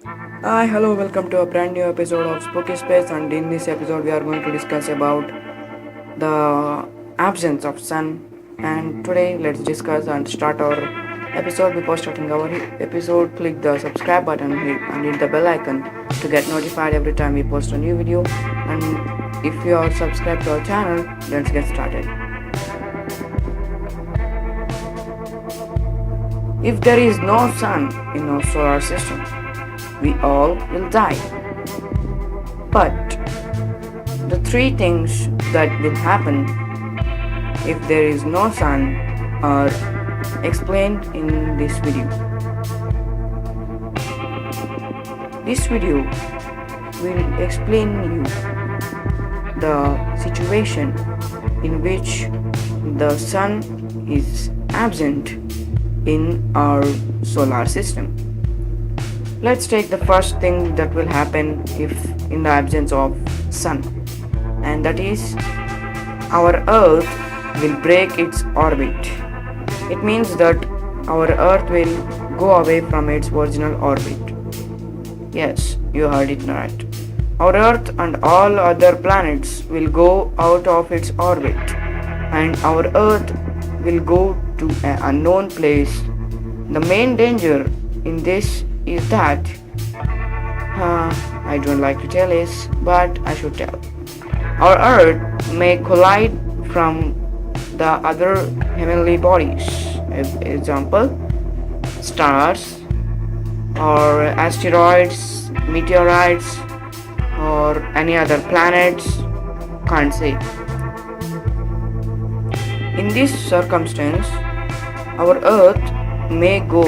Hi, hello, welcome to a brand new episode of Spoky Space, and in this episode we are going to discuss about the absence of sun. And today let's discuss and start our episode. Before starting our episode, click the subscribe button and hit the bell icon to get notified every time we post a new video. And if you are subscribed to our channel, let's get started. If there is no sun in our solar system, we all will die. But the three things that will happen if there is no sun are explained in this video. This video will explain you the situation in which the sun is absent in our solar system. Let's take the first thing that will happen if in the absence of sun, and that is our earth will break its orbit. It means that our earth will go away from its original orbit. Yes, you heard it right. Our earth and all other planets will go out of its orbit, and our earth will go to an unknown place. The main danger in this is that I don't like to tell this, but I should tell. Our earth may collide from the other heavenly bodies. Example, stars or asteroids, meteorites, or any other planets. Can't say. In this circumstance, our earth may go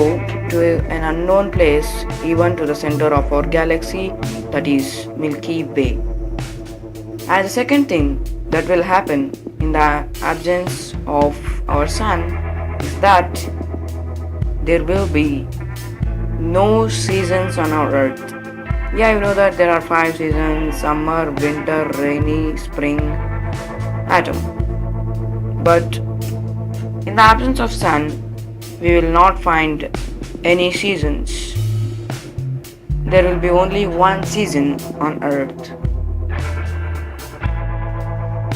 to an unknown place, even to the center of our galaxy, that is Milky Way. And the second thing that will happen in the absence of our sun is that there will be no seasons on our earth. Yeah, you know that there are 5 seasons: summer, winter, rainy, spring, autumn. But in the absence of sun, we will not find any seasons. There will be only one season on earth.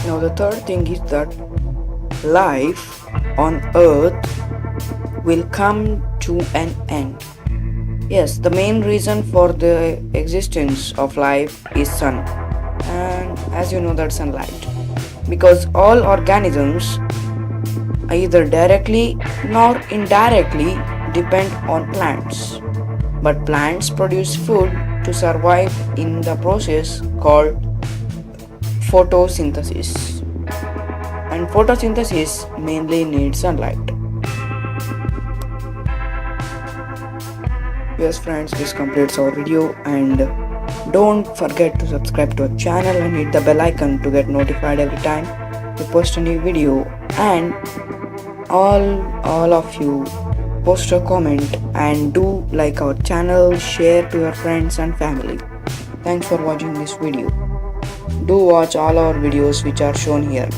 Now the third thing is that life on earth will come to an end. Yes, the main reason for the existence of life is sun, and as you know, that sunlight, because all organisms either directly nor indirectly depend on plants, but plants produce food to survive in the process called photosynthesis, and photosynthesis mainly needs sunlight. Yes friends, this completes our video, and don't forget to subscribe to our channel and hit the bell icon to get notified every time we post a new video. And all of you post a comment and do like our channel, share to your friends and family. Thanks for watching this video. Do watch all our videos which are shown here.